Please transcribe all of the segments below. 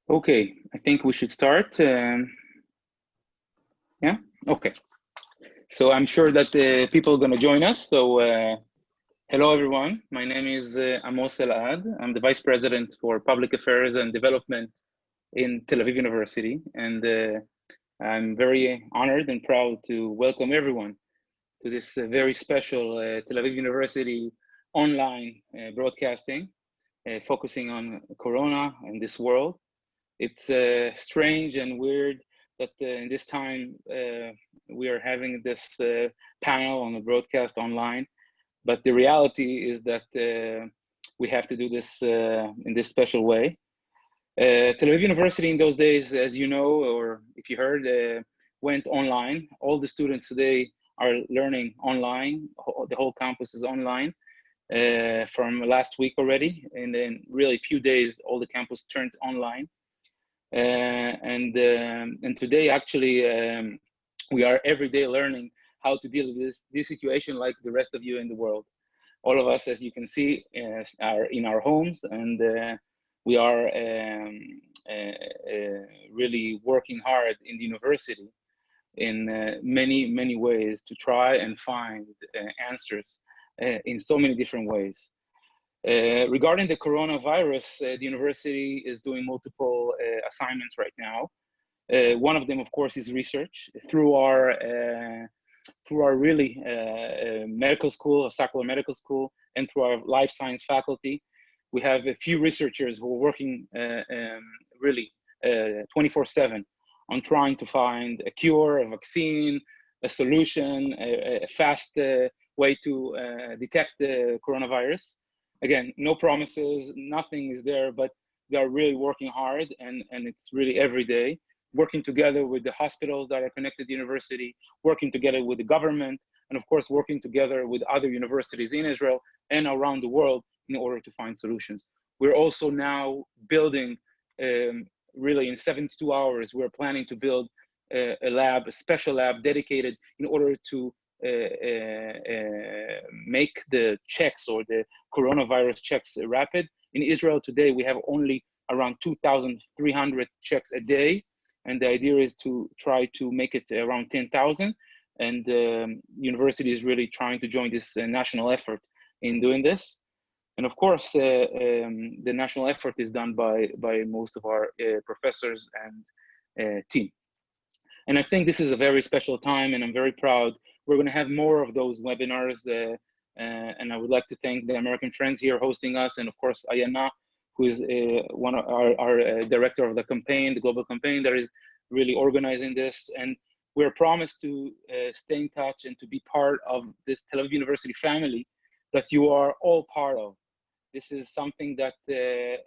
Okay, I think we should start. Yeah, okay. So I'm sure that people are going to join us. So hello, everyone. My name is Amos Elad. I'm the Vice President for Public Affairs and Development in Tel Aviv University. And I'm very honored and proud to welcome everyone to this very special Tel Aviv University online broadcasting, focusing on Corona and this world. It's strange and weird that in this time we are having this panel on the broadcast online, but the reality is that we have to do this in this special way. Tel Aviv University in those days, as you know, or if you heard, went online. All the students today are learning online. The whole campus is online from last week already, and then really few days, all the campus turned online. And today, actually, we are every day learning how to deal with this situation like the rest of you in the world. All of us, as you can see, are in our homes, and we are really working hard in the university in many ways to try and find answers in so many different ways. Regarding the coronavirus, the university is doing multiple assignments right now. One of them, of course, is research through our really medical school, Sackler medical school, and through our life science faculty. We have a few researchers who are working really 24/7 on trying to find a cure, a vaccine, a solution, a fast way to detect the coronavirus. Again, no promises, nothing is there, but they are really working hard, and it's really every day, working together with the hospitals that are connected to the university, working together with the government, and of course, working together with other universities in Israel and around the world in order to find solutions. We're also now building, really in 72 hours, we're planning to build a lab, a special lab dedicated in order to make the checks or the coronavirus checks rapid. In Israel today, we have only around 2,300 checks a day. And the idea is to try to make it around 10,000. And the university is really trying to join this national effort in doing this. And of course, the national effort is done by most of our professors and team. And I think this is a very special time, and I'm very proud. We're going to have more of those webinars, and I would like to thank the American friends here hosting us, and of course, Ayana, who is one of our director of the campaign, the global campaign that is really organizing this. And we're promised to stay in touch and to be part of this Tel Aviv University family that you are all part of. This is something that,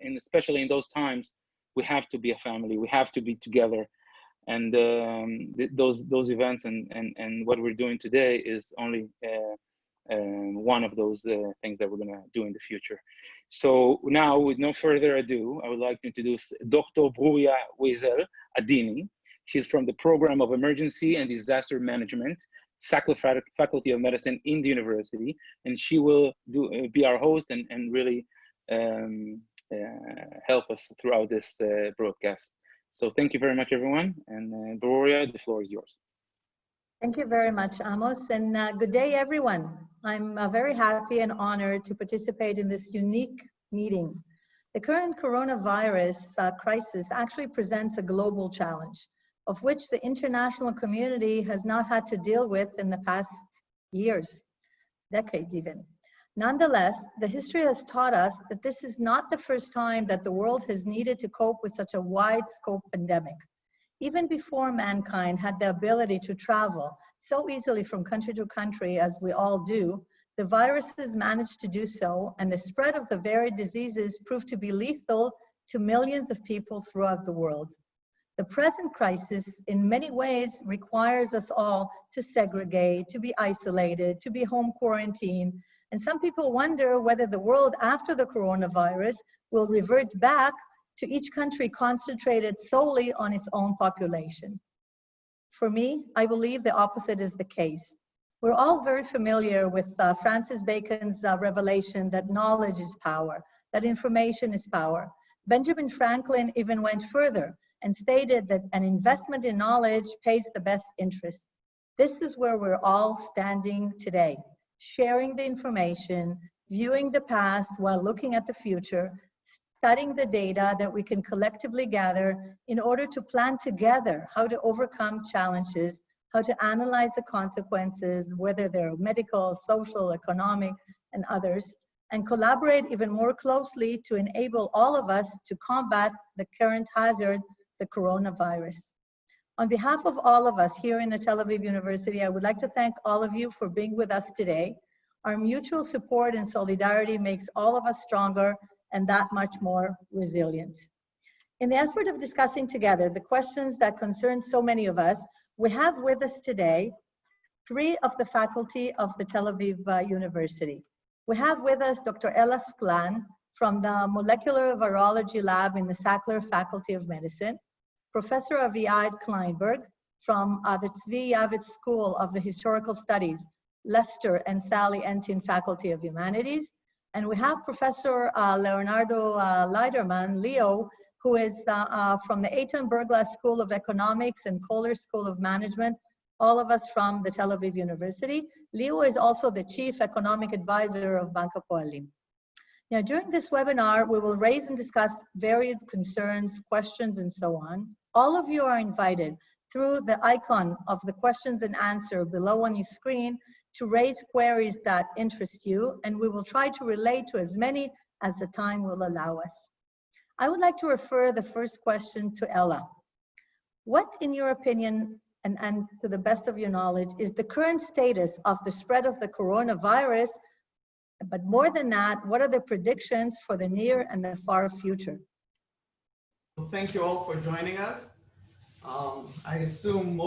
and especially in those times, we have to be a family. We have to be together. And those events and what we're doing today is only one of those things that we're going to do in the future. So now, with no further ado, I would like to introduce Dr. Bruria Wiesel, Adini. She's from the Program of Emergency and Disaster Management, Sackler Faculty of Medicine in the university, and she will be our host and really help us throughout this broadcast. So thank you very much, everyone. And Bruria, the floor is yours. Thank you very much, Amos, and good day, everyone. I'm very happy and honored to participate in this unique meeting. The current coronavirus crisis actually presents a global challenge, of which the international community has not had to deal with in the past years, decades even. Nonetheless, the history has taught us that this is not the first time that the world has needed to cope with such a wide-scope pandemic. Even before mankind had the ability to travel so easily from country to country as we all do, the viruses managed to do so, and the spread of the varied diseases proved to be lethal to millions of people throughout the world. The present crisis in many ways requires us all to segregate, to be isolated, to be home quarantined, and some people wonder whether the world after the coronavirus will revert back to each country concentrated solely on its own population. For me, I believe the opposite is the case. We're all very familiar with Francis Bacon's revelation that knowledge is power, that information is power. Benjamin Franklin even went further and stated that an investment in knowledge pays the best interest. This is where we're all standing today, sharing the information, viewing the past while looking at the future, studying the data that we can collectively gather in order to plan together how to overcome challenges, how to analyze the consequences, whether they're medical, social, economic, and others, and collaborate even more closely to enable all of us to combat the current hazard, the coronavirus. On behalf of all of us here in the Tel Aviv University, I would like to thank all of you for being with us today. Our mutual support and solidarity makes all of us stronger and that much more resilient. In the effort of discussing together the questions that concern so many of us, we have with us today 3 of the faculty of the Tel Aviv University. We have with us Dr. Ella Sklan from the Molecular Virology Lab in the Sackler Faculty of Medicine, Professor Aviad Kleinberg from the Tzvi Yavitz School of the Historical Studies, Lester and Sally Entin Faculty of Humanities, and we have Professor Leonardo Leiderman, Leo, who is from the Eitan Berglas School of Economics and Coller School of Management, all of us from the Tel Aviv University. Leo is also the Chief Economic Advisor of Bank Hapoalim. Now, during this webinar, we will raise and discuss varied concerns, questions, and so on. All of you are invited through the icon of the questions and answer below on your screen to raise queries that interest you, and we will try to relate to as many as the time will allow us. I would like to refer the first question to Ella. What, in your opinion, and to the best of your knowledge, is the current status of the spread of the coronavirus? But more than that, what are the predictions for the near and the far future? Well, thank you all for joining us. I assume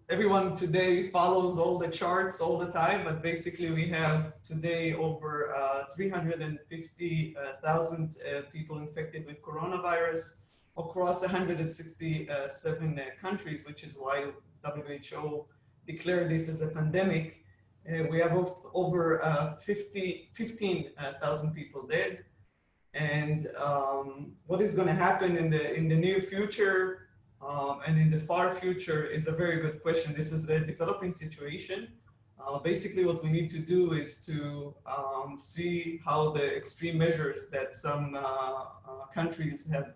everyone today follows all the charts all the time, but basically we have today over 350,000 people infected with coronavirus across 167 countries, which is why WHO declared this as a pandemic. We have over 15,000 people dead. And what is going to happen in the near future and in the far future is a very good question. This is a developing situation. Basically, what we need to do is to see how the extreme measures that some countries have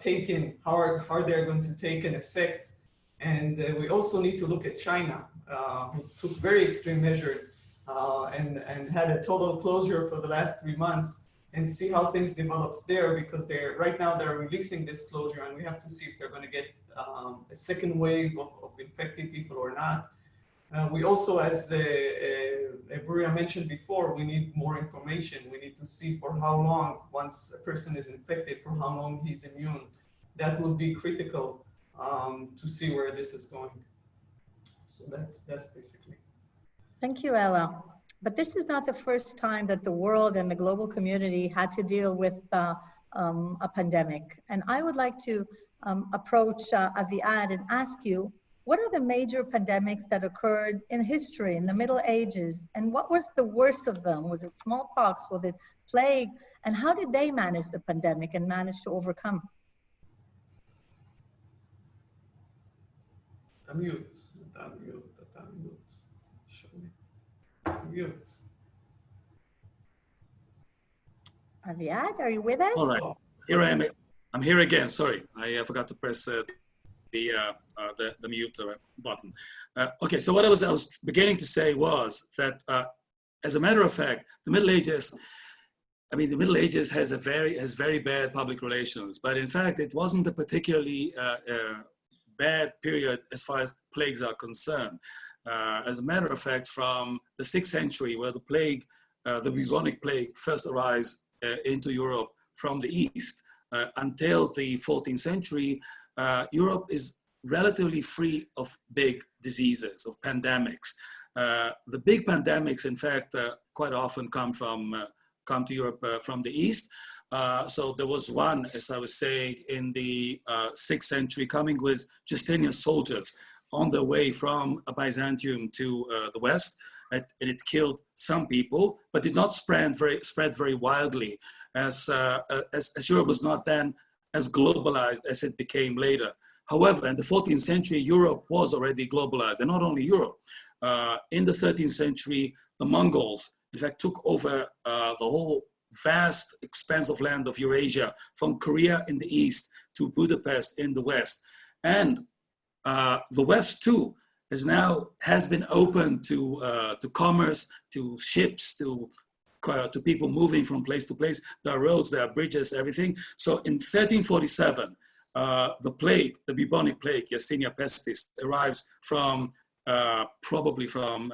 taken, how they're going to take an effect. And we also need to look at China, who took very extreme measures and had a total closure for the last 3 months, and see how things develops there, because right now they're releasing this closure, and we have to see if they're going to get a second wave of infected people or not. We also, as Bruria mentioned before, we need more information. We need to see for how long, once a person is infected, for how long he's immune. That will be critical to see where this is going. So that's basically. Thank you, Ella. But this is not the first time that the world and the global community had to deal with a pandemic. And I would like to approach Aviad and ask you, what are the major pandemics that occurred in history, in the Middle Ages? And what was the worst of them? Was it smallpox? Was it plague? And how did they manage the pandemic and manage to overcome? Mute. Aviad, are you with us? All right, here I am. I'm here again. Sorry, I forgot to press the mute button. Okay, so what I was beginning to say was that, as a matter of fact, the Middle Ages. I mean, the Middle Ages has very bad public relations, but in fact, it wasn't a particularly bad period as far as plagues are concerned. As a matter of fact, from the 6th century, where the plague, the bubonic plague, first arrives into Europe from the east, until the 14th century, Europe is relatively free of big diseases, of pandemics. The big pandemics, in fact, quite often come to Europe from the east. So there was one, as I was saying, in the 6th century, coming with Justinian's soldiers on their way from Byzantium to the West, and it killed some people, but did not spread very widely, as Europe was not then as globalized as it became later. However, in the 14th century, Europe was already globalized, and not only Europe. In the 13th century, the Mongols, in fact, took over the whole vast expanse of land of Eurasia, from Korea in the east to Budapest in the west. And the West too has been open to commerce, to ships, to people moving from place to place. There are roads, there are bridges, everything. So in 1347, the plague, the bubonic plague, Yersinia pestis, arrives from probably from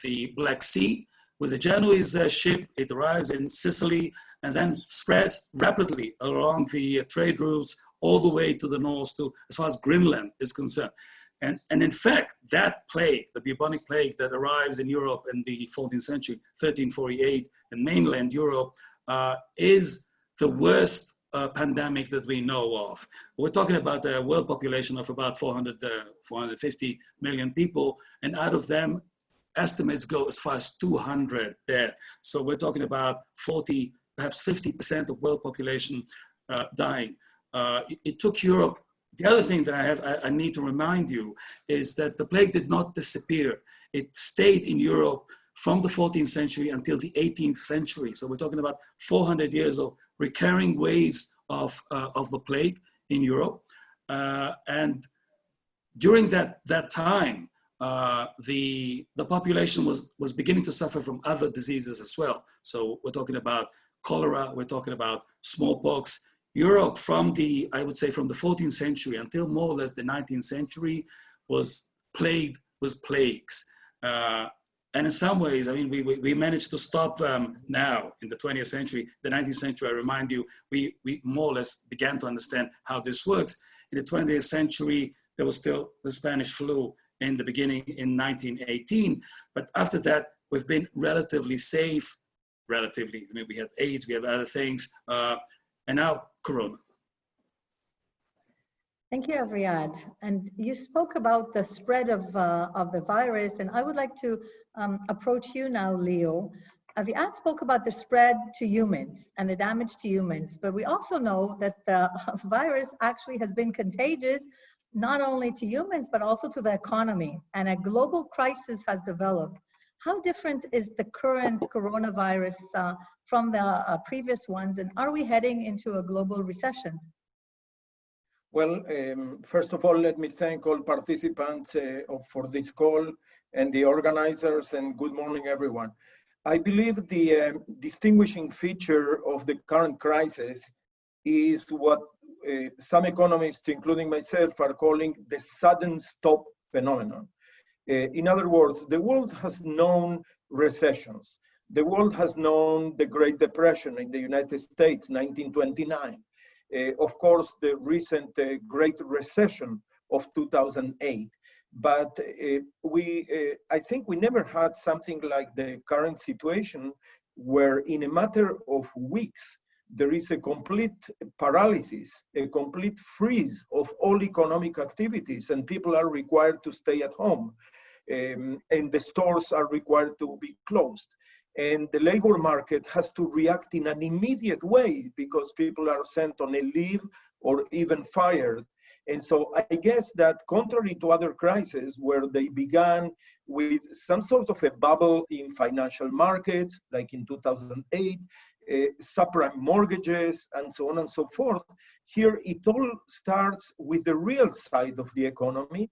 the Black Sea. With a Genoese ship, it arrives in Sicily and then spreads rapidly along the trade routes all the way to the north, to as far as Greenland is concerned. And in fact, that plague, the bubonic plague that arrives in Europe in the 14th century, 1348, in mainland Europe, is the worst pandemic that we know of. We're talking about a world population of about 450 million people, and out of them, estimates go as far as 200 dead. So we're talking about 40, perhaps 50% of world population dying. It took Europe. The other thing that I need to remind you is that the plague did not disappear. It stayed in Europe from the 14th century until the 18th century. So we're talking about 400 years of recurring waves of the plague in Europe. And during that time, the population was beginning to suffer from other diseases as well. So we're talking about cholera, we're talking about smallpox. Europe I would say from the 14th century until more or less the 19th century was plagued with plagues. And in some ways, I mean, we managed to stop them now in the 20th century. The 19th century, I remind you, we more or less began to understand how this works. In the 20th century, there was still the Spanish flu in the beginning in 1918. But after that, we've been relatively safe, relatively. I mean, we have AIDS, we have other things, and now Corona. Thank you, Aviad. And you spoke about the spread of the virus, and I would like to approach you now, Leo. Aviad spoke about the spread to humans and the damage to humans, but we also know that the virus actually has been contagious not only to humans, but also to the economy, and a global crisis has developed. How different is the current coronavirus from the previous ones, and are we heading into a global recession? Well, first of all, let me thank all participants for this call and the organizers, and good morning, everyone. I believe the distinguishing feature of the current crisis is what some economists, including myself, are calling the sudden stop phenomenon. In other words, the world has known recessions. The world has known the Great Depression in the United States, 1929. Of course, the recent Great Recession of 2008. But I think we never had something like the current situation, where in a matter of weeks, there is a complete paralysis, a complete freeze of all economic activities, and people are required to stay at home, and the stores are required to be closed. And the labor market has to react in an immediate way because people are sent on a leave or even fired. And so I guess that contrary to other crises where they began with some sort of a bubble in financial markets, like in 2008, subprime mortgages, and so on and so forth, here it all starts with the real side of the economy,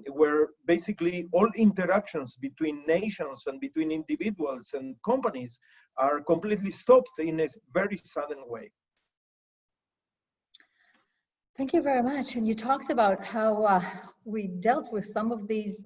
where basically all interactions between nations and between individuals and companies are completely stopped in a very sudden way. Thank you very much. And you talked about how we dealt with some of these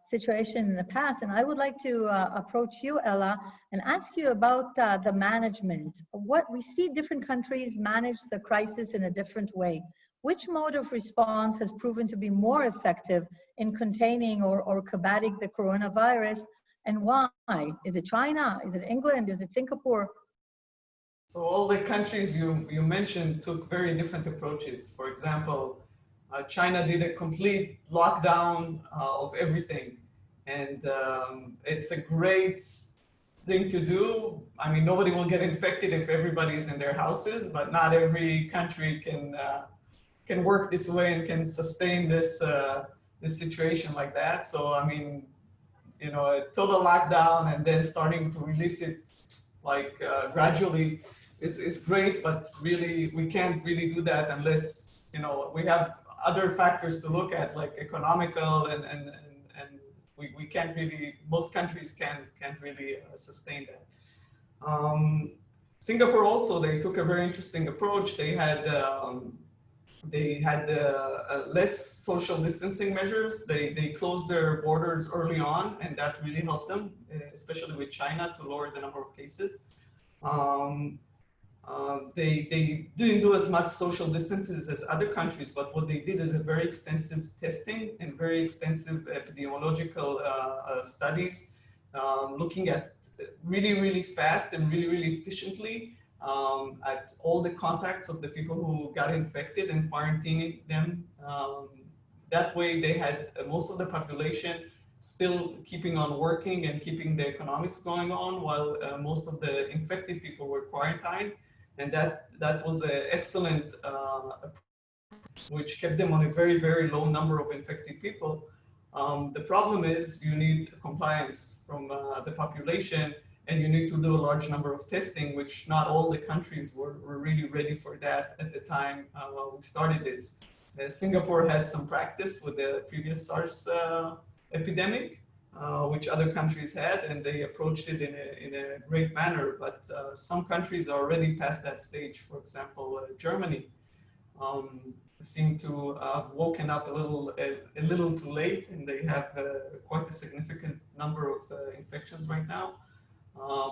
situations in the past. And I would like to approach you, Ella, and ask you about the management. What we see different countries manage the crisis in a different way. Which mode of response has proven to be more effective in containing or combating the coronavirus, and why? Is it China? Is it England? Is it Singapore? So all the countries you mentioned took very different approaches. For example, China did a complete lockdown of everything. And it's a great thing to do. I mean, nobody will get infected if everybody's in their houses, but not every country can work this way and can sustain this situation like that. So, I mean, you know, a total lockdown and then starting to release it like gradually is great, but really we can't really do that unless, you know, we have other factors to look at, like economical and we can't really, most countries can't really sustain that. Singapore also, they took a very interesting approach. They had less social distancing measures. They closed their borders early on, and that really helped them, especially with China, to lower the number of cases. They didn't do as much social distances as other countries, but what they did is a very extensive testing and very extensive epidemiological studies, looking at really fast and really efficiently at all the contacts of the people who got infected and quarantining them. That way they had most of the population still keeping on working and keeping the economics going on, while most of the infected people were quarantined. And that was an excellent approach, which kept them on a very low number of infected people. The problem is you need compliance from the population, and you need to do a large number of testing, which not all the countries were really ready for that at the time we started this. Singapore had some practice with the previous SARS epidemic, which other countries had, and they approached it in a great manner. But some countries are already past that stage. For example, Germany seem to have woken up a little too late, and they have quite a significant number of infections right now.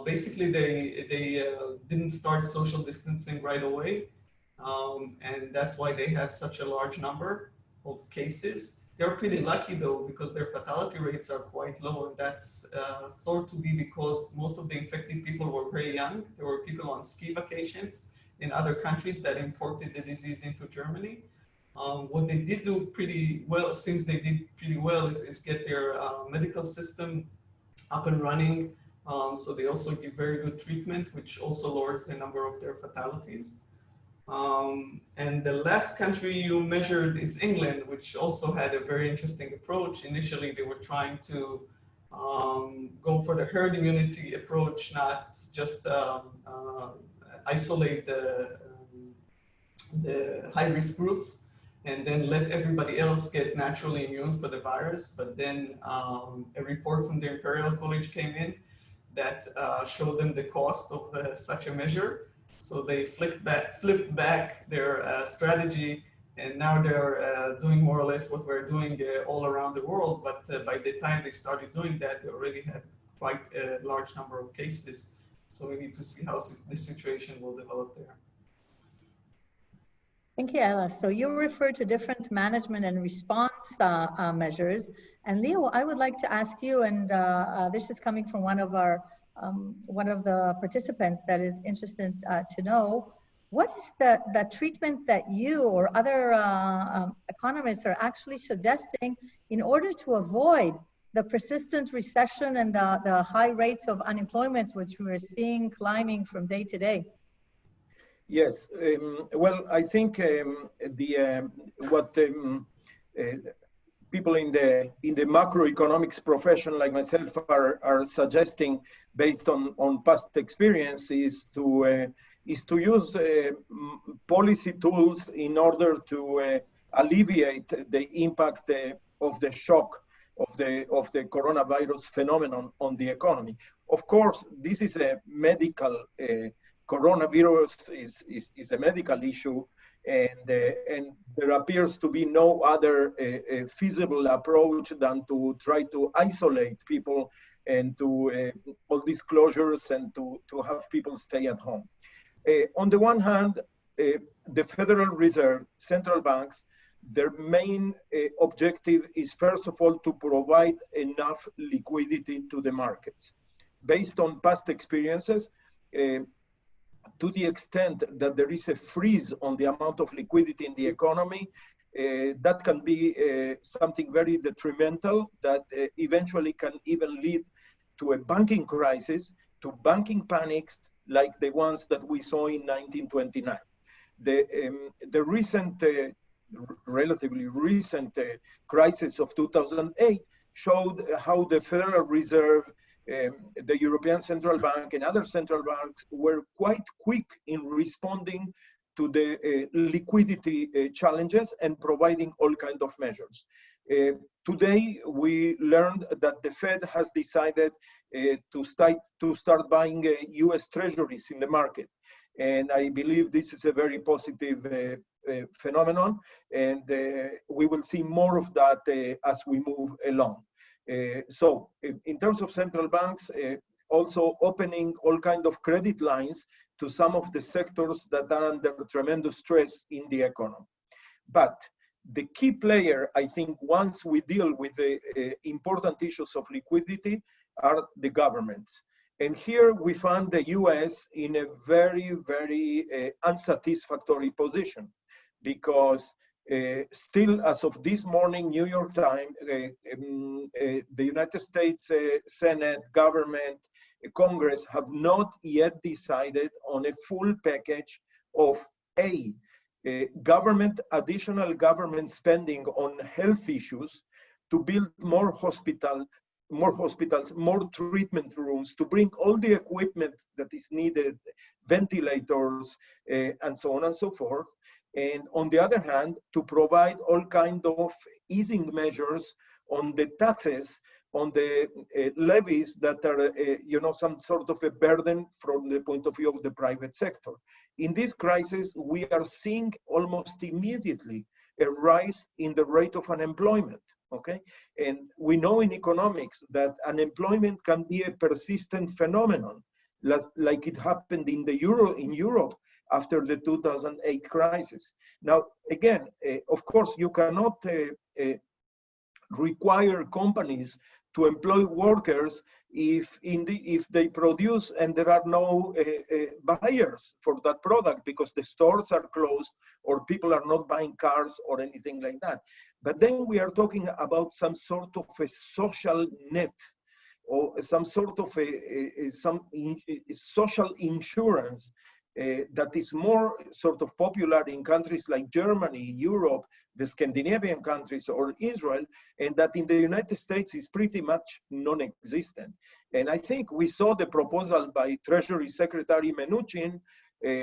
Basically, they didn't start social distancing right away, and that's why they have such a large number of cases. They're pretty lucky though, because their fatality rates are quite low, and that's thought to be because most of the infected people were very young. There were people on ski vacations in other countries that imported the disease into Germany. What they did do pretty well, since they did pretty well, is get their medical system up and running. So they also give very good treatment, which also lowers the number of their fatalities. And the last country you measured is England, which also had a very interesting approach. Initially, they were trying to go for the herd immunity approach, not just isolate the high-risk groups and then let everybody else get naturally immune for the virus. But then a report from the Imperial College came in that showed them the cost of such a measure. So they flipped back their strategy, and now they're doing more or less what we're doing all around the world. But by the time they started doing that, they already had quite a large number of cases. So we need to see how the situation will develop there. Thank you, Ella. So you refer to different management and response measures. And Leo, I would like to ask you, and this is coming from one of the participants that is interested to know, what is the treatment that you or other economists are actually suggesting in order to avoid the persistent recession and the high rates of unemployment, which we're seeing climbing from day to day? Yes, well, I think what people in the macroeconomics profession like myself are suggesting, based on past experience, is to use policy tools in order to alleviate the impact of the shock of the coronavirus phenomenon on the economy. Of course, this is a medical coronavirus is a medical issue, and there appears to be no other feasible approach than to try to isolate people and to all these closures and to have people stay at home. On the one hand, the Federal Reserve, central banks, their main objective is, first of all, to provide enough liquidity to the markets. Based on past experiences, to the extent that there is a freeze on the amount of liquidity in the economy, that can be something very detrimental that eventually can even lead to a banking crisis, to banking panics like the ones that we saw in 1929. The recent, relatively recent crisis of 2008 showed how the Federal Reserve, the European Central Bank, and other central banks were quite quick in responding to the liquidity challenges and providing all kinds of measures. Today, we learned that the Fed has decided to start buying US treasuries in the market. And I believe this is a very positive phenomenon, and we will see more of that as we move along. So in terms of central banks, also opening all kinds of credit lines to some of the sectors that are under tremendous stress in the economy. But the key player, I think, once we deal with the important issues of liquidity, are the governments. And here we found the US in a very, very unsatisfactory position, because still, as of this morning, New York Times, the United States Senate, government, Congress have not yet decided on a full package of additional government spending on health issues, to build more hospitals, more treatment rooms, to bring all the equipment that is needed, ventilators, and so on and so forth. And on the other hand, to provide all kinds of easing measures on the taxes, on the levies that are, some sort of a burden from the point of view of the private sector. In this crisis, we are seeing almost immediately a rise in the rate of unemployment. Okay, and we know in economics that unemployment can be a persistent phenomenon, like it happened in Europe after the 2008 crisis. Now, again, of course, you cannot require companies to employ workers if they produce and there are no buyers for that product, because the stores are closed or people are not buying cars or anything like that. But then we are talking about some sort of a social net, or some sort of social insurance that is more sort of popular in countries like Germany, Europe, the Scandinavian countries, or Israel, and that in the United States is pretty much non-existent. And I think we saw the proposal by Treasury Secretary Mnuchin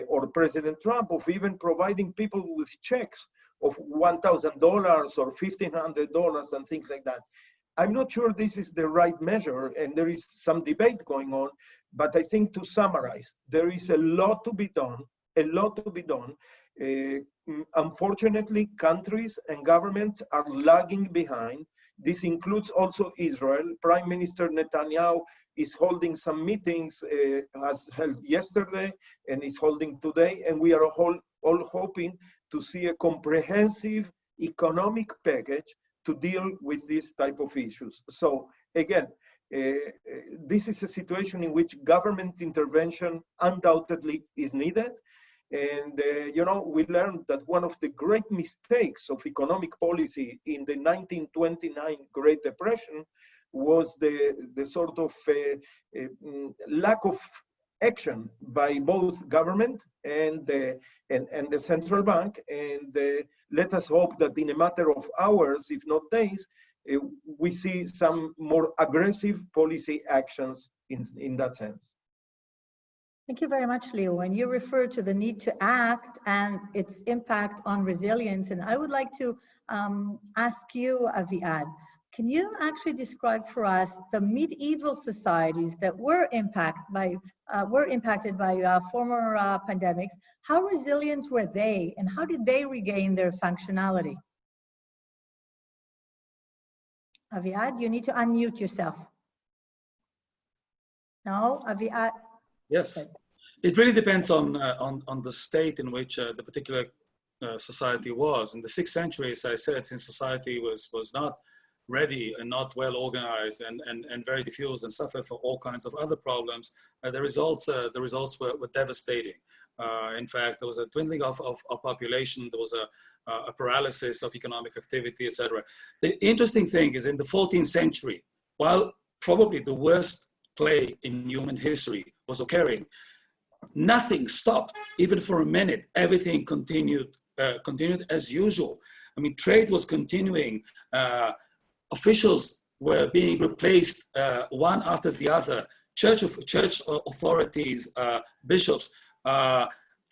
or President Trump of even providing people with checks of $1,000 or $1,500 and things like that. I'm not sure this is the right measure, and there is some debate going on, but I think, to summarize, there is a lot to be done, unfortunately, countries and governments are lagging behind. This includes also Israel. Prime Minister Netanyahu is holding some meetings, as held yesterday, and is holding today, and we are all hoping to see a comprehensive economic package to deal with this type of issues. So again, this is a situation in which government intervention undoubtedly is needed. And, we learned that one of the great mistakes of economic policy in the 1929 Great Depression was the sort of lack of action by both government and the central bank. And let us hope that in a matter of hours, if not days, we see some more aggressive policy actions in that sense. Thank you very much, Leo. When you refer to the need to act and its impact on resilience, and I would like to ask you, Aviad, can you actually describe for us the medieval societies that were impacted by former pandemics? How resilient were they, and how did they regain their functionality? Aviad, you need to unmute yourself. No, Aviad. Yes, it really depends on the state in which the particular society was. In the 6th century, as I said, since society was not ready and not well organized and very diffused and suffered from all kinds of other problems, the results were devastating. In fact, there was a dwindling of population. There was a paralysis of economic activity, etc. The interesting thing is in the 14th century, while probably the worst plague in human history was occurring, nothing stopped, even for a minute. Everything continued as usual. I mean, trade was continuing. Officials were being replaced one after the other. Church authorities, bishops,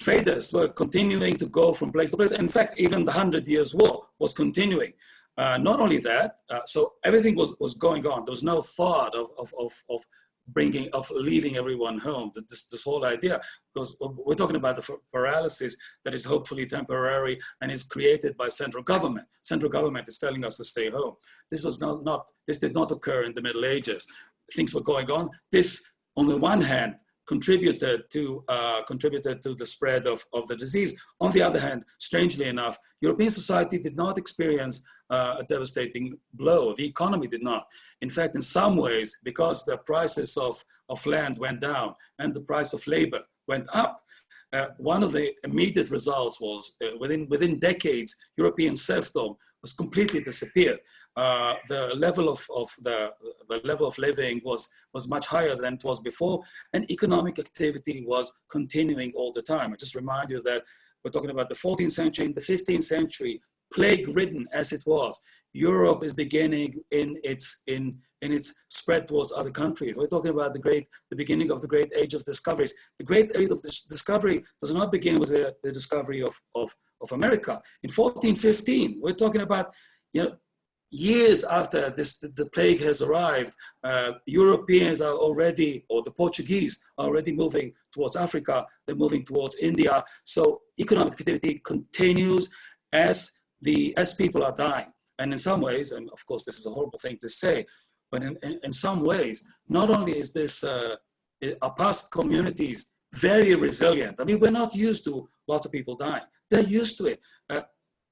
traders were continuing to go from place to place. In fact, even the 100 Years' War was continuing. Not only that, so everything was going on. There was no thought of leaving everyone home. This whole idea, because we're talking about the paralysis that is hopefully temporary and is created by central government. Central government is telling us to stay home. This did not occur in the Middle Ages. Things were going on. This, on the one hand, contributed to the spread of the disease. On the other hand, strangely enough, European society did not experience a devastating blow. The economy did not. In fact, in some ways, because the prices of land went down and the price of labor went up, one of the immediate results was within decades, European serfdom was completely disappeared. The level of living was much higher than it was before, and economic activity was continuing all the time. I just remind you that we're talking about the 14th century. In the 15th century, plague-ridden as it was, Europe is beginning in its spread towards other countries. We're talking about the beginning of the great age of discoveries. The great age of discovery does not begin with the discovery of America. In 1415, we're talking about, years after the plague has arrived, Europeans are already, or the Portuguese are already moving towards Africa. They're moving towards India. So economic activity continues as people are dying. And in some ways, and of course this is a horrible thing to say, but in some ways, not only is this, are past communities very resilient. I mean, we're not used to lots of people dying. They're used to it.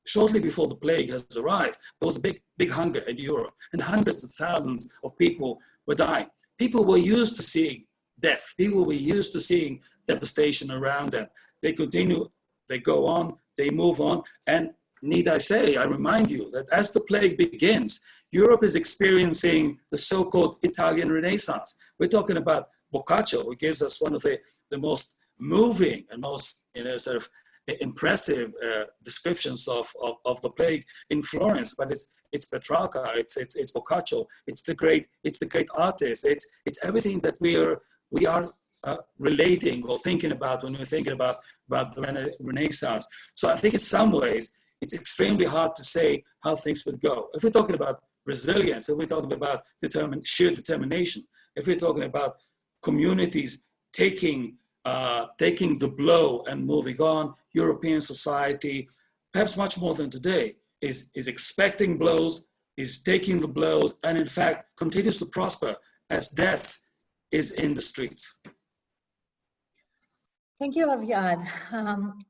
Shortly before the plague has arrived, there was a big hunger in Europe, and hundreds of thousands of people were dying. People were used to seeing death. People were used to seeing devastation around them. They continue, they go on, they move on, and need I say, I remind you that as the plague begins, Europe is experiencing the so-called Italian Renaissance. We're talking about Boccaccio, who gives us one of the most moving and most sort of impressive descriptions of the plague in Florence, but it's Petrarca, it's Boccaccio, it's the great artist, it's everything that we are relating or thinking about when we're thinking about the Renaissance. So I think in some ways it's extremely hard to say how things would go. If we're talking about resilience, if we're talking about sheer determination, if we're talking about communities taking the blow and moving on, European society, perhaps much more than today, is expecting blows, is taking the blows, and in fact continues to prosper as death is in the streets. Thank you, Aviad.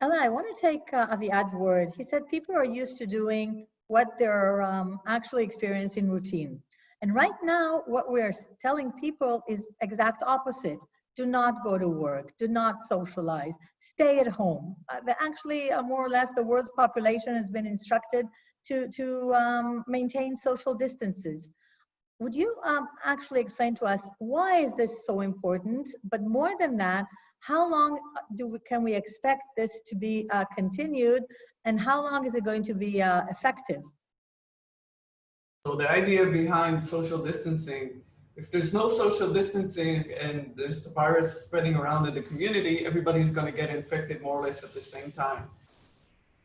Ella, I want to take Aviad's word. He said people are used to doing what they're actually experiencing routine. And right now, what we're telling people is exact opposite. Do not go to work, do not socialize, stay at home. Actually, more or less, the world's population has been instructed to maintain social distances. Would you actually explain to us why is this so important? But more than that, how long can we expect this to be continued, and how long is it going to be effective? So the idea behind social distancing, if there's no social distancing and there's a virus spreading around in the community, everybody's going to get infected more or less at the same time.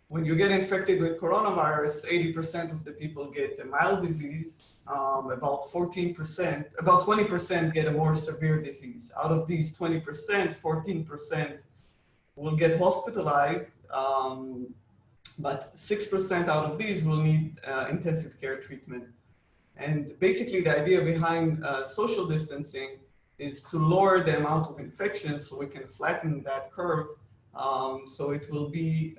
When you get infected with coronavirus, 80% of the people get a mild disease, about 20% get a more severe disease. Out of these 20%, 14% will get hospitalized, but 6% out of these will need intensive care treatment. And basically the idea behind social distancing is to lower the amount of infections so we can flatten that curve, so it will be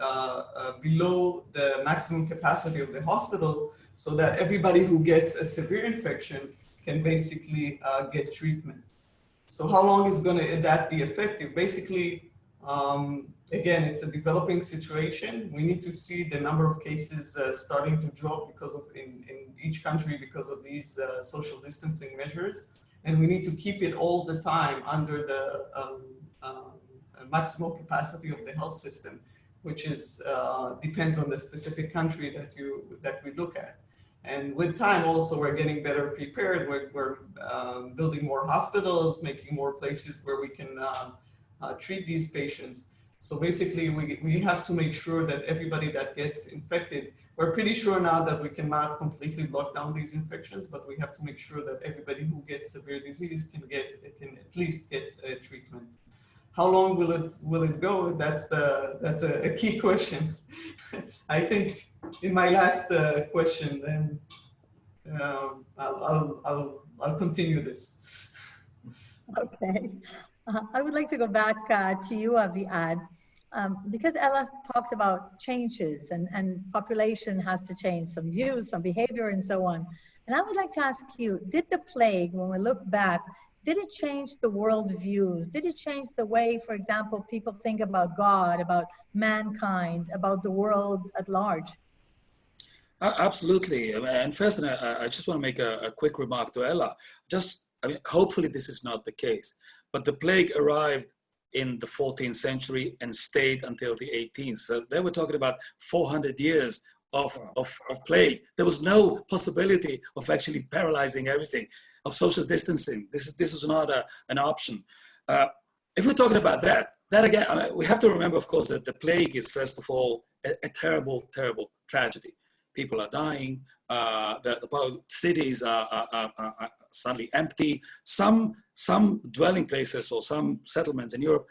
below the maximum capacity of the hospital, so that everybody who gets a severe infection can basically get treatment. So how long is that be effective? Basically, Again, it's a developing situation. We need to see the number of cases starting to drop because of in each country because of these social distancing measures. And we need to keep it all the time under the maximal capacity of the health system, which is depends on the specific country that we look at. And with time also, we're getting better prepared. We're building more hospitals, making more places where we can treat these patients. So basically, we have to make sure that everybody that gets infected, we're pretty sure now that we cannot completely lock down these infections, but we have to make sure that everybody who gets severe disease can at least get treatment. How long will it go? That's a key question. I think in my last question, then I'll continue this. Okay. I would like to go back to you, Aviad, because Ella talked about changes and population has to change, some views, some behavior, and so on. And I would like to ask you, did the plague, when we look back, did it change the world views? Did it change the way, for example, people think about God, about mankind, about the world at large? Absolutely. And first, I just want to make a quick remark to Ella. Hopefully this is not the case. But the plague arrived in the 14th century and stayed until the 18th. So they were talking about 400 years of plague. There was no possibility of actually paralyzing everything, of social distancing. This is not an option. If we're talking about that again, we have to remember, of course, that the plague is, first of all, a terrible, terrible tragedy. People are dying. The cities are suddenly empty. Some dwelling places or some settlements in Europe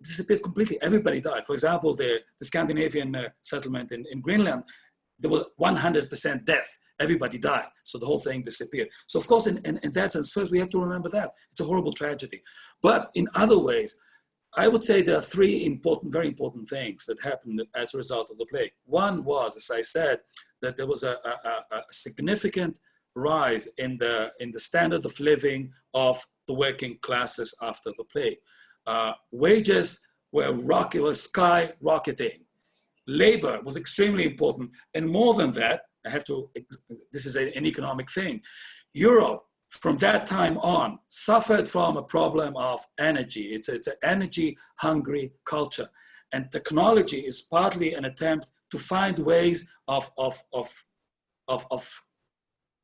disappeared completely. Everybody died. For example, the Scandinavian settlement in Greenland, there was 100% death. Everybody died. So the whole thing disappeared. So of course, in that sense, first we have to remember that. It's a horrible tragedy. But in other ways, I would say there are three very important things that happened as a result of the plague. One was, as I said, that there was a significant rise in the standard of living of the working classes after the plague. Wages were skyrocketing. Labor was extremely important. And more than that, this is an economic thing. Europe, from that time on, suffered from a problem of energy. It's an energy-hungry culture. And technology is partly an attempt to find ways of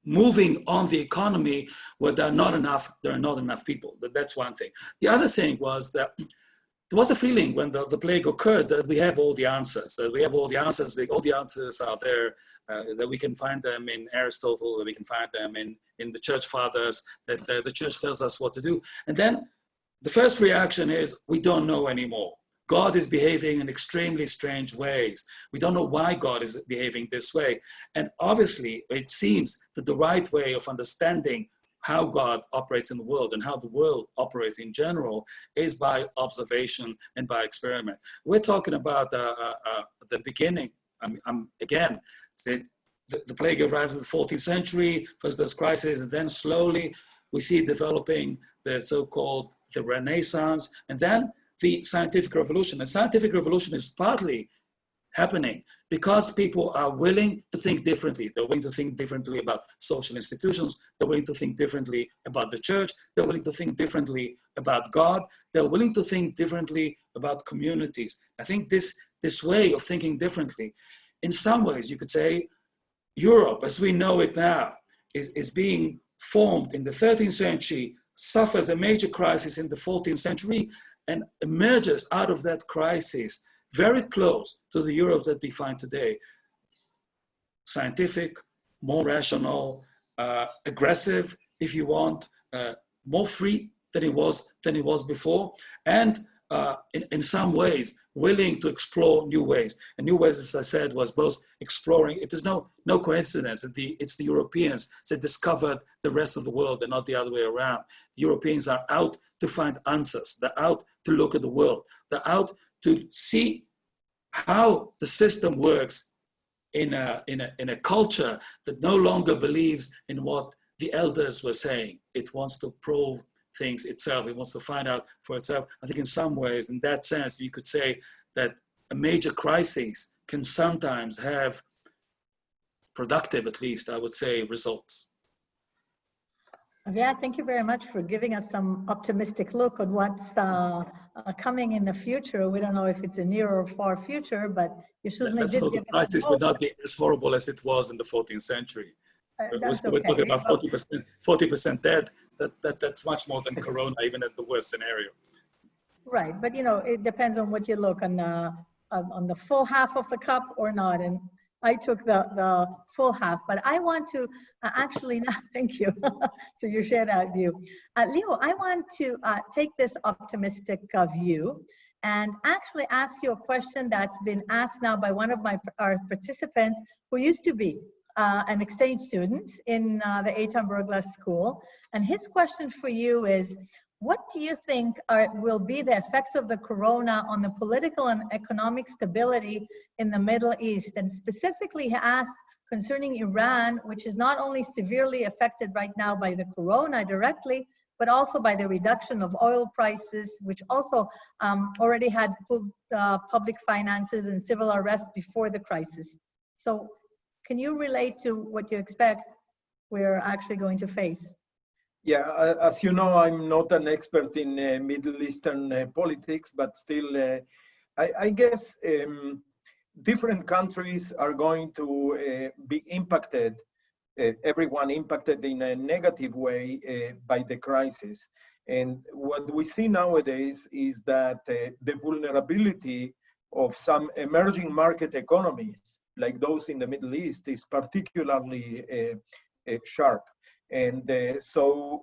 moving on the economy where there are not enough people. That's one thing. The other thing was that there was a feeling when the plague occurred that we have all the answers, all the answers are there, that we can find them in Aristotle, that we can find them in the church fathers, that the church tells us what to do. And then the first reaction is, we don't know anymore. God is behaving in extremely strange ways. We don't know why God is behaving this way. And obviously, it seems that the right way of understanding how God operates in the world and how the world operates in general is by observation and by experiment. We're talking about the beginning. Again, the plague arrives in the 14th century. First there's crisis, and then slowly we see developing the so-called the Renaissance, and then the scientific revolution. The scientific revolution is partly happening because people are willing to think differently. They're willing to think differently about social institutions. They're willing to think differently about the church. They're willing to think differently about God. They're willing to think differently about communities. I think this way of thinking differently, in some ways, you could say, Europe, as we know it now, is being formed in the 13th century, suffers a major crisis in the 14th century, and emerges out of that crisis very close to the Europe that we find today. Scientific, more rational, aggressive, if you want, more free than it was before, and in some ways willing to explore new ways. And new ways, as I said, was both exploring. It is no coincidence that it's the Europeans that discovered the rest of the world and not the other way around. Europeans are out to find answers. They're out to look at the world. They're out to see how the system works in a culture that no longer believes in what the elders were saying. It wants to prove things itself. It wants to find out for itself. I think in some ways, in that sense, you could say that a major crisis can sometimes have productive, at least, I would say, results. Yeah, thank you very much for giving us some optimistic look on what's coming in the future. We don't know if it's a near or far future, but you certainly did give us some crisis hope. would not be as horrible as it was in the 14th century. That's We're okay. talking about 40% dead. That's much more than Corona, even at the worst scenario. Right, but you know, it depends on what you look on the full half of the cup or not. And I took the full half, but I want to actually, thank you. So you share that view. Leo, I want to take this optimistic view and actually ask you a question that's been asked now by one of our participants who used to be an exchange student in the Eitan Berglas school. And his question for you is, what do you think will be the effects of the corona on the political and economic stability in the Middle East? And specifically, he asked concerning Iran, which is not only severely affected right now by the corona directly, but also by the reduction of oil prices, which also already had public finances and civil arrests before the crisis. So can you relate to what you expect we're actually going to face? Yeah, as you know, I'm not an expert in Middle Eastern politics, but still, I guess different countries are going to be impacted, everyone impacted in a negative way by the crisis. And what we see nowadays is that the vulnerability of some emerging market economies, like those in the Middle East, is particularly sharp. And so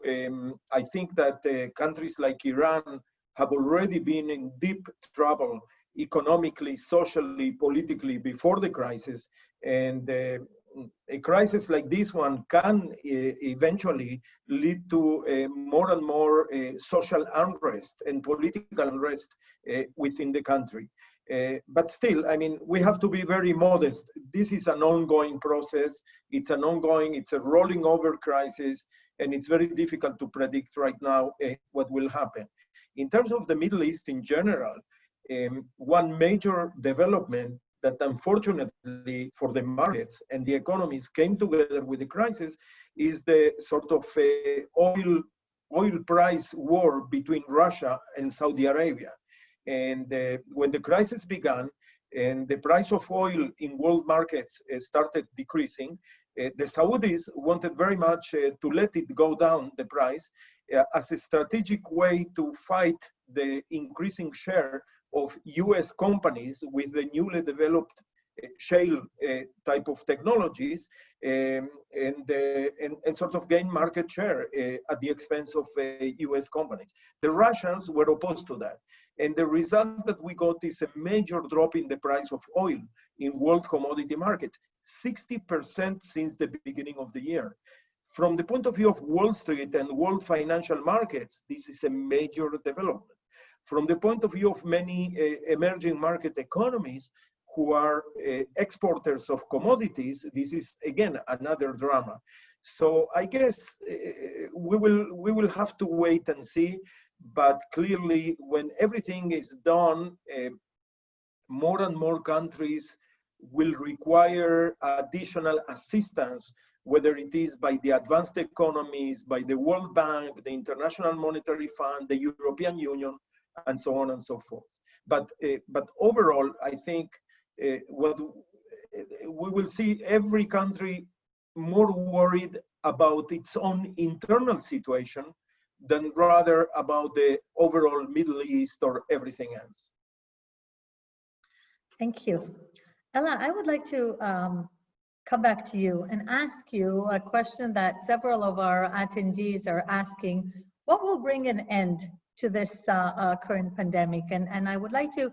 I think that countries like Iran have already been in deep trouble economically, socially, politically before the crisis. And a crisis like this one can eventually lead to more and more social unrest and political unrest within the country. But still, I mean, we have to be very modest. This is an ongoing process. It's a rolling over crisis, and it's very difficult to predict right now what will happen. In terms of the Middle East in general, one major development that unfortunately for the markets and the economies came together with the crisis is the sort of oil price war between Russia and Saudi Arabia. And when the crisis began and the price of oil in world markets started decreasing, the Saudis wanted very much to let it go down, the price, as a strategic way to fight the increasing share of US companies with the newly developed shale type of technologies and sort of gain market share at the expense of US companies. The Russians were opposed to that. And the result that we got is a major drop in the price of oil in world commodity markets, 60% since the beginning of the year. From the point of view of Wall Street and world financial markets, this is a major development. From the point of view of many emerging market economies who are exporters of commodities, this is again another drama. So I guess we will have to wait and see. But clearly, when everything is done, more and more countries will require additional assistance, whether it is by the advanced economies, by the World Bank, the International Monetary Fund, the European Union, and so on and so forth. But overall, I think what we will see every country more worried about its own internal situation than rather about the overall Middle East or everything else. Thank you. Ella, I would like to come back to you and ask you a question that several of our attendees are asking. What will bring an end to this current pandemic? And I would like to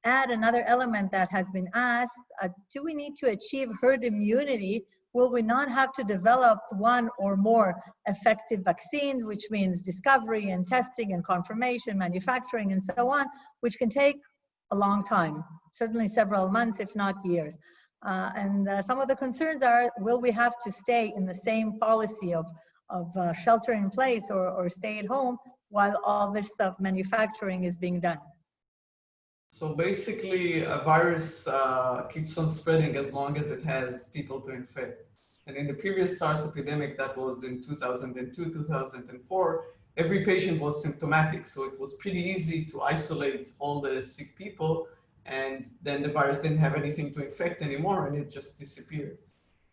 add another element that has been asked. Do we need to achieve herd immunity? Will we not have to develop one or more effective vaccines, which means discovery and testing and confirmation, manufacturing, and so on, which can take a long time, certainly several months, if not years. And some of the concerns are, will we have to stay in the same policy of shelter in place or stay at home while all this stuff manufacturing is being done? So basically, a virus keeps on spreading as long as it has people to infect. And in the previous SARS epidemic that was in 2002, 2004, every patient was symptomatic. So it was pretty easy to isolate all the sick people, and then the virus didn't have anything to infect anymore and it just disappeared.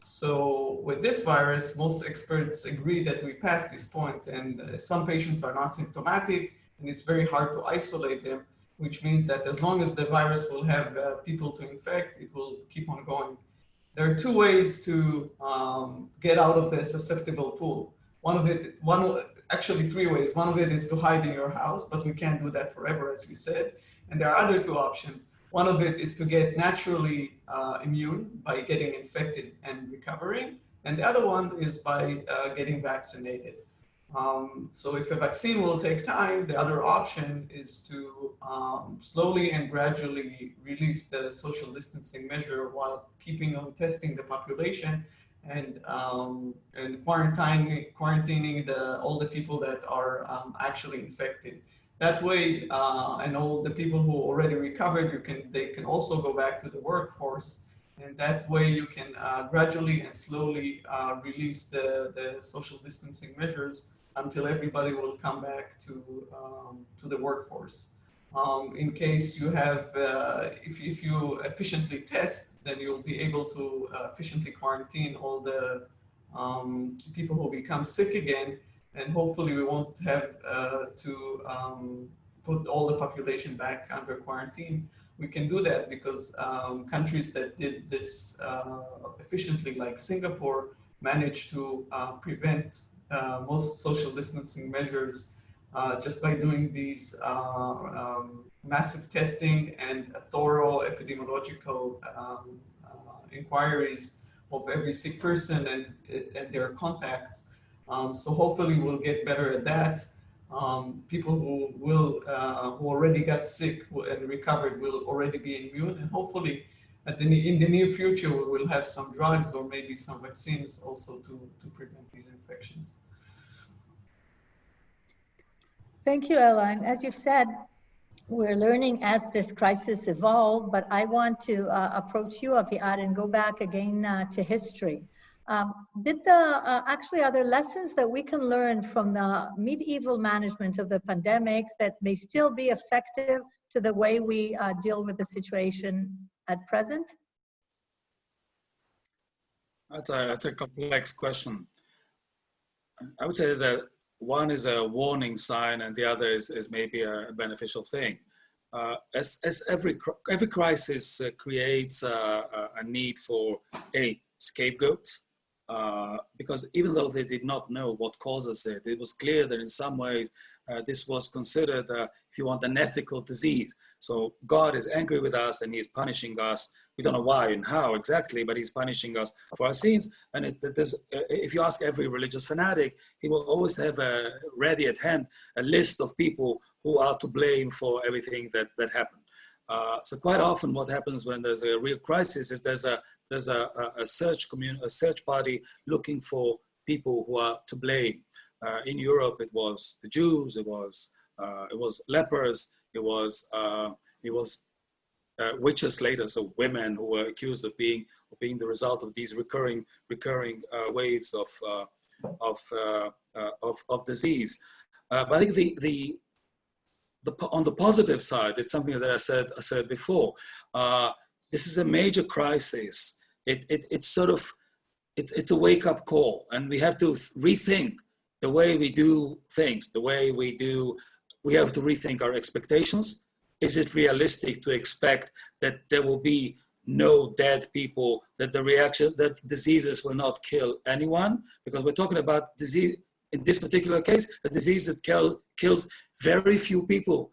So with this virus, most experts agree that we passed this point, and some patients are not symptomatic and it's very hard to isolate them, which means that as long as the virus will have people to infect, it will keep on going. There are two ways to get out of the susceptible pool. Actually three ways. One of it is to hide in your house, but we can't do that forever, as you said. And there are other two options. One of it is to get naturally immune by getting infected and recovering. And the other one is by getting vaccinated. So if a vaccine will take time, the other option is to slowly and gradually release the social distancing measure while keeping on testing the population and quarantining all the people that are actually infected. That way, and all the people who already recovered, they can also go back to the workforce. And that way you can gradually and slowly release the social distancing measures until everybody will come back to the workforce. In case you have, if you efficiently test, then you'll be able to efficiently quarantine all the people who become sick again, and hopefully we won't have to put all the population back under quarantine. We can do that because countries that did this efficiently, like Singapore, managed to prevent most social distancing measures just by doing these massive testing and thorough epidemiological inquiries of every sick person and their contacts. So hopefully we'll get better at that. People who already got sick and recovered will already be immune, and hopefully in the near future we will have some drugs or maybe some vaccines also to prevent these infections. Thank you, Ella. As you've said, we're learning as this crisis evolved, but I want to approach you, Aviad, and go back again to history. Actually, are there lessons that we can learn from the medieval management of the pandemics that may still be effective to the way we deal with the situation at present? That's a complex question. I would say that one is a warning sign and the other is maybe a beneficial thing. As every crisis creates a need for a scapegoat, because even though they did not know what causes it, it was clear that in some ways this was considered, if you want, an ethical disease. So God is angry with us and he's punishing us. We don't know why and how exactly, but he's punishing us for our sins. And if you ask every religious fanatic, he will always have ready at hand a list of people who are to blame for everything that happened. So quite often what happens when there's a real crisis is there's a search party looking for people who are to blame. In Europe, it was the Jews, it was lepers, it was witches later, so women who were accused of being the result of these recurring waves of disease. But I think on the positive side, it's something that I said before. This is a major crisis. It's a wake-up call, and we have to rethink the way we do things, we have to rethink our expectations. Is it realistic to expect that there will be no dead people, that that diseases will not kill anyone? Because we're talking about disease, in this particular case, a disease that kills very few people,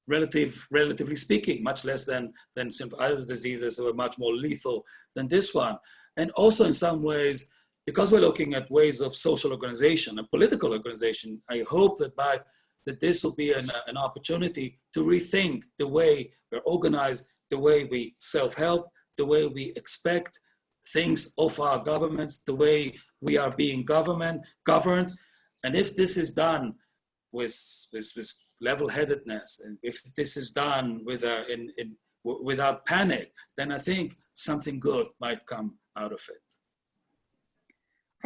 relatively speaking, much less than some other diseases that were much more lethal than this one. And also in some ways, because we're looking at ways of social organization and political organization, I hope that this will be an opportunity to rethink the way we're organized, the way we self-help, the way we expect things of our governments, the way we are being governed. And if this is done with level-headedness, and if this is done without panic, then I think something good might come out of it.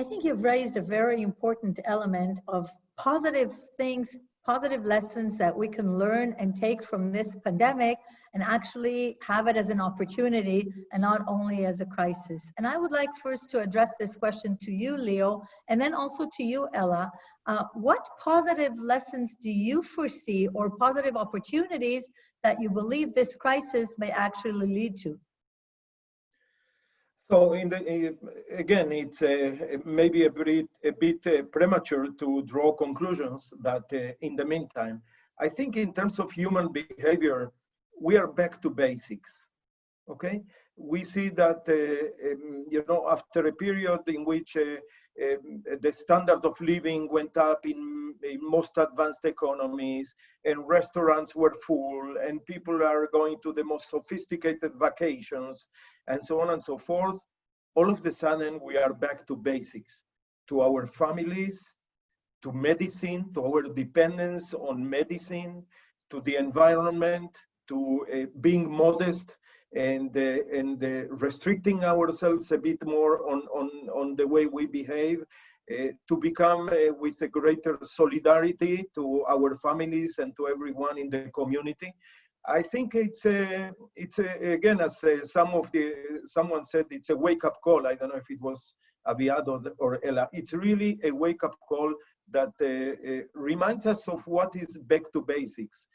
I think you've raised a very important element of positive things, positive lessons that we can learn and take from this pandemic and actually have it as an opportunity and not only as a crisis. And I would like first to address this question to you, Leo, and then also to you, Ella. What positive lessons do you foresee or positive opportunities that you believe this crisis may actually lead to? So again, it's maybe a bit premature to draw conclusions, but in the meantime, I think in terms of human behavior, we are back to basics, okay? We see that, after a period in which the standard of living went up in most advanced economies, and restaurants were full, and people are going to the most sophisticated vacations, and so on and so forth. All of a sudden, we are back to basics, to our families, to medicine, to our dependence on medicine, to the environment, to being modest and restricting ourselves a bit more on the way we behave, to become with a greater solidarity to our families and to everyone in the community. I think it's again, as someone said, it's a wake-up call. I don't know if it was Aviad or Ella. It's really a wake-up call that reminds us of what is back to basics.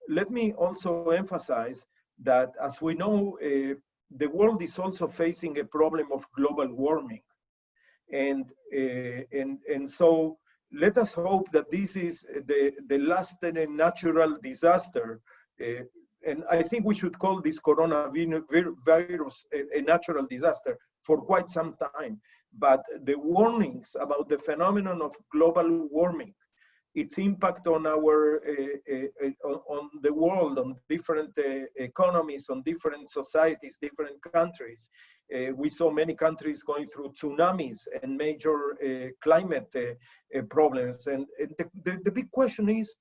Let me also emphasize that, as we know, the world is also facing a problem of global warming, and so let us hope that this is the last natural disaster. And I think we should call this coronavirus a natural disaster for quite some time. But the warnings about the phenomenon of global warming, its impact on on the world, on different economies, on different societies, different countries. We saw many countries going through tsunamis and major climate problems. And the big question is,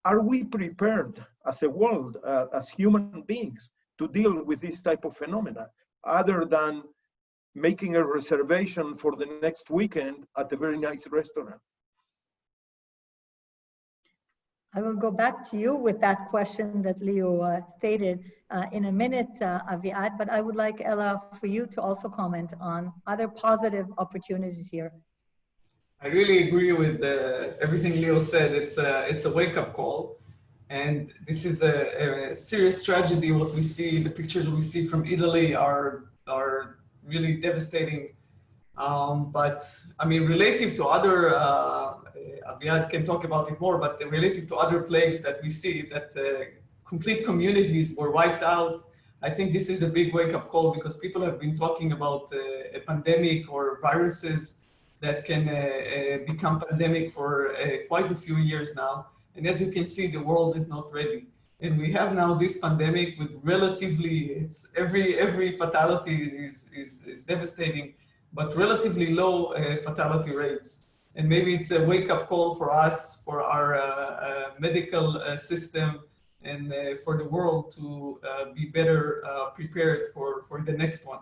are we prepared as a world, as human beings, to deal with this type of phenomena, other than making a reservation for the next weekend at a very nice restaurant? I will go back to you with that question that Leo stated in a minute, Aviad, but I would like, Ella, for you to also comment on other positive opportunities here. I really agree with everything Leo said. It's a wake-up call, and this is a serious tragedy. What we see, the pictures we see from Italy are really devastating. But I mean, relative to other, Aviad can talk about it more, but relative to other plagues that we see, that complete communities were wiped out, I think this is a big wake-up call, because people have been talking about a pandemic or viruses that can become pandemic for quite a few years now. And as you can see, the world is not ready. And we have now this pandemic with relatively, every fatality is devastating, but relatively low fatality rates. And maybe it's a wake-up call for us, for our medical system, and for the world to be better prepared for the next one.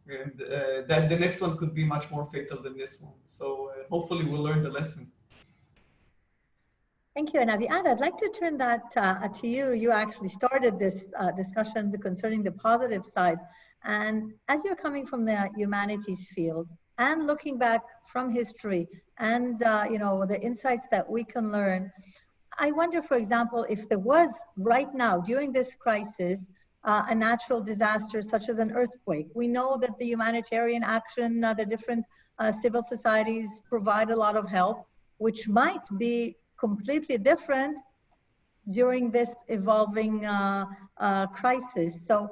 And that the next one could be much more fatal than this one. So hopefully we'll learn the lesson. Thank you, and Aviad, I'd like to turn that to you. You actually started this discussion concerning the positive sides. And as you're coming from the humanities field and looking back from history and the insights that we can learn, I wonder, for example, if there was right now during this crisis a natural disaster such as an earthquake. We know that the humanitarian action, the different civil societies provide a lot of help, which might be completely different during this evolving crisis. So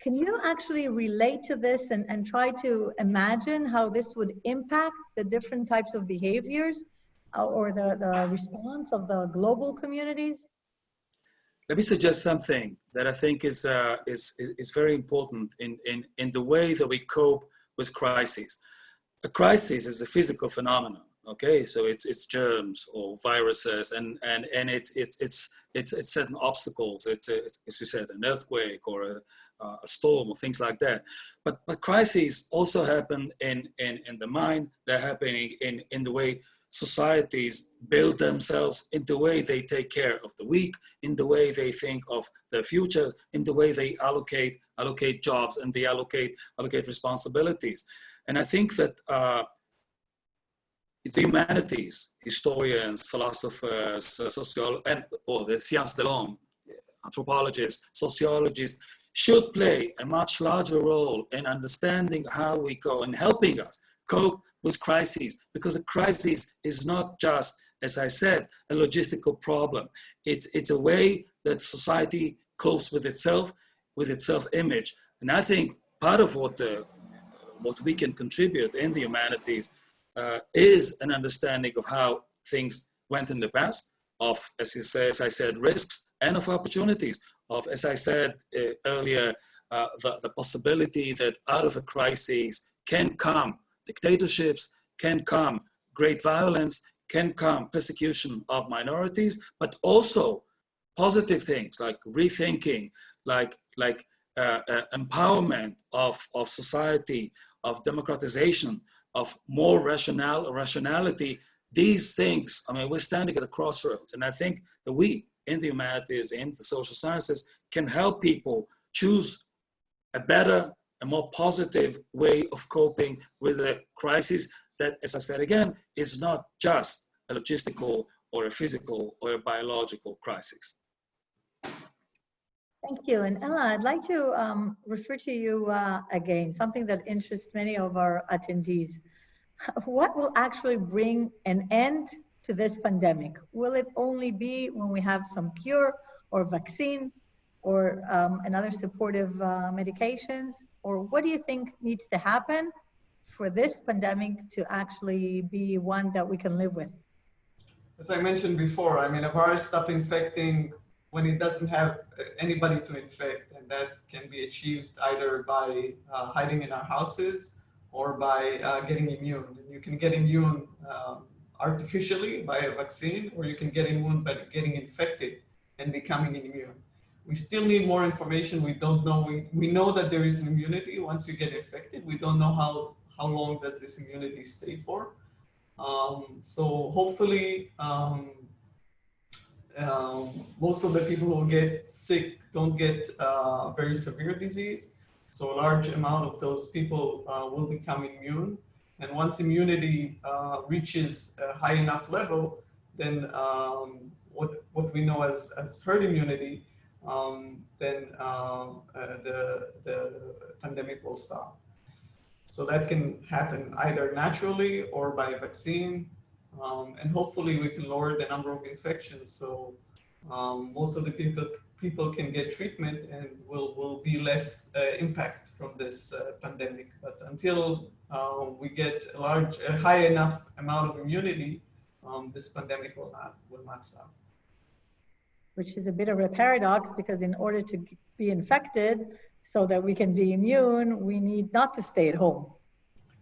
can you actually relate to this and try to imagine how this would impact the different types of behaviors or the response of the global communities? Let me suggest something that I think is very important in the way that we cope with crises. a crisis is a physical phenomenon. Okay, so it's germs or viruses, and it's certain obstacles. It's as you said, an earthquake or a storm or things like that. But crises also happen in the mind. They're happening in the way societies build themselves, in the way they take care of the weak, in the way they think of their future, in the way they allocate jobs, and they allocate responsibilities. And I think that the humanities, historians, philosophers, sociologists, or the sciences de l'homme, anthropologists, sociologists, should play a much larger role in understanding how we go and helping us cope with crises, because a crisis is not just, as I said, a logistical problem. It's a way that society copes with itself, with its self-image. And I think part of what we can contribute in the humanities is an understanding of how things went in the past, of, as I said, risks, and of opportunities, of, as I said earlier, the possibility that out of a crisis can come dictatorships, can come great violence, can come persecution of minorities, but also positive things like rethinking, like empowerment of society, of democratization, of more rationality. These things, I mean, we're standing at a crossroads, and I think that we in the humanities, in the social sciences, can help people choose a better, a more positive way of coping with a crisis that, as I said again, is not just a logistical or a physical or a biological crisis. Thank you. And Ella, I'd like to refer to you again, something that interests many of our attendees. What will actually bring an end to this pandemic? Will it only be when we have some cure or vaccine or another supportive medications? Or what do you think needs to happen for this pandemic to actually be one that we can live with? As I mentioned before, I mean, a virus stops infecting when it doesn't have anybody to infect, and that can be achieved either by hiding in our houses or by getting immune. And you can get immune artificially by a vaccine, or you can get immune by getting infected and becoming immune. We still need more information. We don't know. We know that there is immunity once you get infected. We don't know how long does this immunity stay for. So hopefully, most of the people who get sick don't get very severe disease. So a large amount of those people will become immune. And once immunity reaches a high enough level, then what we know as herd immunity, then the pandemic will stop. So that can happen either naturally or by vaccine. And hopefully we can lower the number of infections. So most of the people can get treatment and will be less impact from this pandemic. But until we get a high enough amount of immunity, this pandemic will not stop. Which is a bit of a paradox, because in order to be infected so that we can be immune, we need not to stay at home.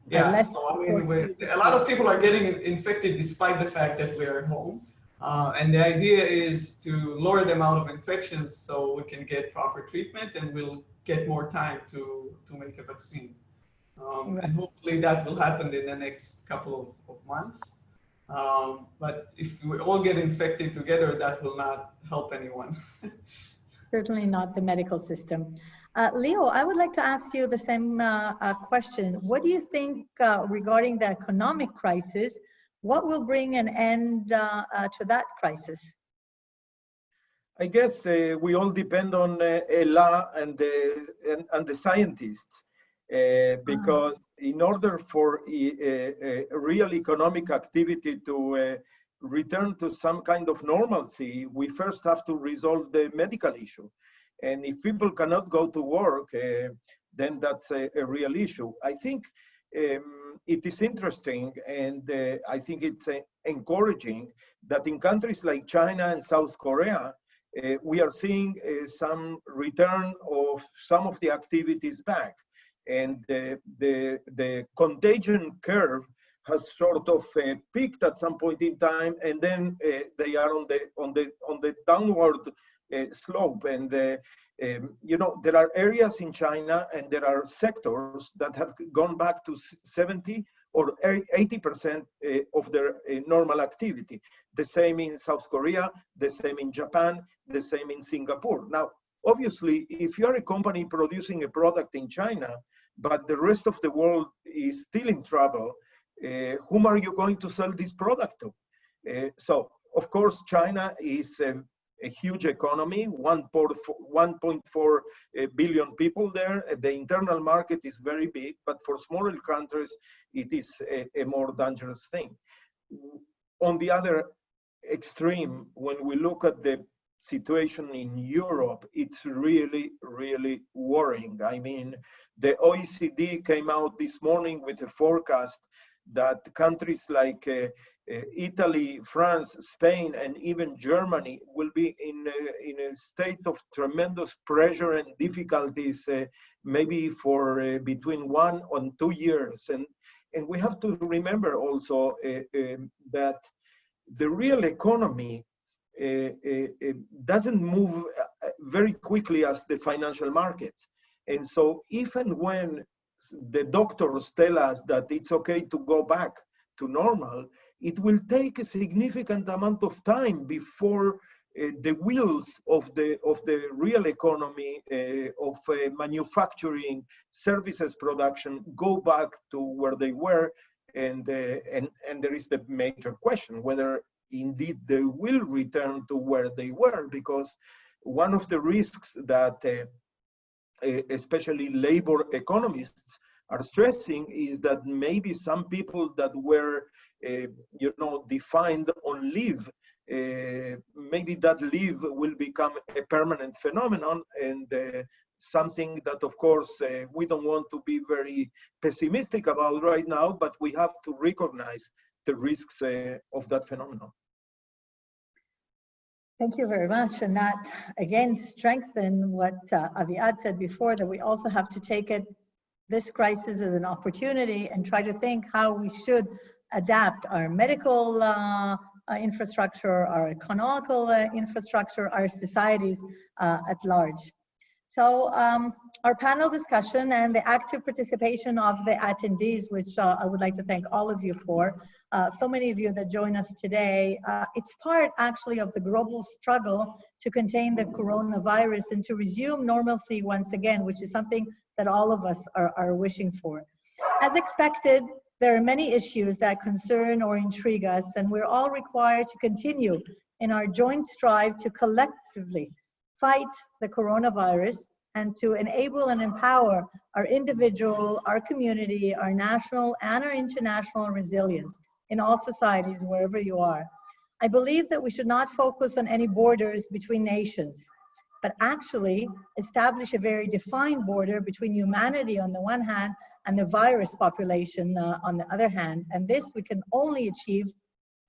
Yeah, so I mean, a lot of people are getting infected despite the fact that we're at home. And the idea is to lower the amount of infections so we can get proper treatment and we'll get more time to make a vaccine. And hopefully that will happen in the next couple of months. But if we all get infected together, that will not help anyone. Certainly not the medical system. Leo, I would like to ask you the same question. What do you think regarding the economic crisis? What will bring an end to that crisis? I guess we all depend on Ella and the scientists, because in order for real economic activity to return to some kind of normalcy, we first have to resolve the medical issue. And if people cannot go to work, then that's a real issue. I think it is interesting, and I think it's encouraging that in countries like China and South Korea, we are seeing some return of some of the activities back. And the contagion curve has sort of peaked at some point in time, and then they are on the downward slope. And you know, there are areas in China and there are sectors that have gone back to 70 or 80% of their normal activity. The same in South Korea, the same in Japan, the same in Singapore. Now, obviously, if you're a company producing a product in China, but the rest of the world is still in trouble, whom are you going to sell this product to? So, of course, China is a huge economy, 1.4 billion people there. The internal market is very big, but for smaller countries, it is a more dangerous thing. On the other extreme, when we look at the situation in Europe, it's really, really worrying. I mean, the OECD came out this morning with a forecast that countries like Italy, France, Spain, and even Germany will be in a state of tremendous pressure and difficulties, maybe for between 1 and 2 years. And we have to remember also that the real economy doesn't move very quickly as the financial markets. And so even when the doctors tell us that it's okay to go back to normal, it will take a significant amount of time before the wheels of the real economy, of manufacturing, services production, go back to where they were. And there is the major question whether indeed they will return to where they were, because one of the risks that especially labor economists are stressing is that maybe some people that were you know, defined on leave, maybe that leave will become a permanent phenomenon, and something that, of course, we don't want to be very pessimistic about right now, but we have to recognize the risks of that phenomenon. Thank you very much. And that, again, strengthen what Aviad said before, that we also have to take this crisis as an opportunity and try to think how we should adapt our medical infrastructure, our economical infrastructure, our societies at large. So our panel discussion and the active participation of the attendees, which I would like to thank all of you for. So many of you that join us today, it's part actually of the global struggle to contain the coronavirus and to resume normalcy once again, which is something that all of us are wishing for. As expected, there are many issues that concern or intrigue us, and we're all required to continue in our joint strive to collectively fight the coronavirus and to enable and empower our individual, our community, our national and our international resilience in all societies, wherever you are. I believe that we should not focus on any borders between nations, but actually establish a very defined border between humanity on the one hand and the virus population on the other hand. And this we can only achieve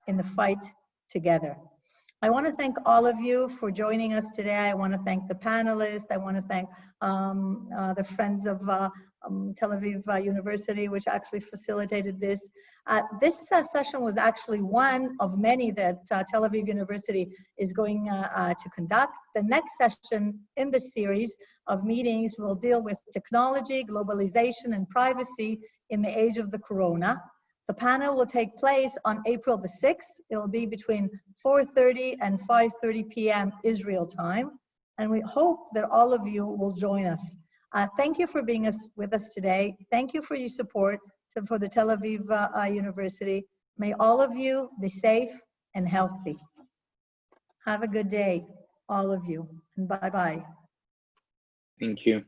in the fight together. I want to thank all of you for joining us today. I want to thank the panelists. I want to thank the Friends of Tel Aviv University, which actually facilitated this. This session was actually one of many that Tel Aviv University is going to conduct. The next session in the series of meetings will deal with technology, globalization, and privacy in the age of the corona. The panel will take place on April the 6th. It will be between 4:30 and 5:30 p.m. Israel time. And we hope that all of you will join us. Thank you for being with us today. Thank you for your support for the Tel Aviv University. May all of you be safe and healthy. Have a good day, all of you, and bye-bye. Thank you.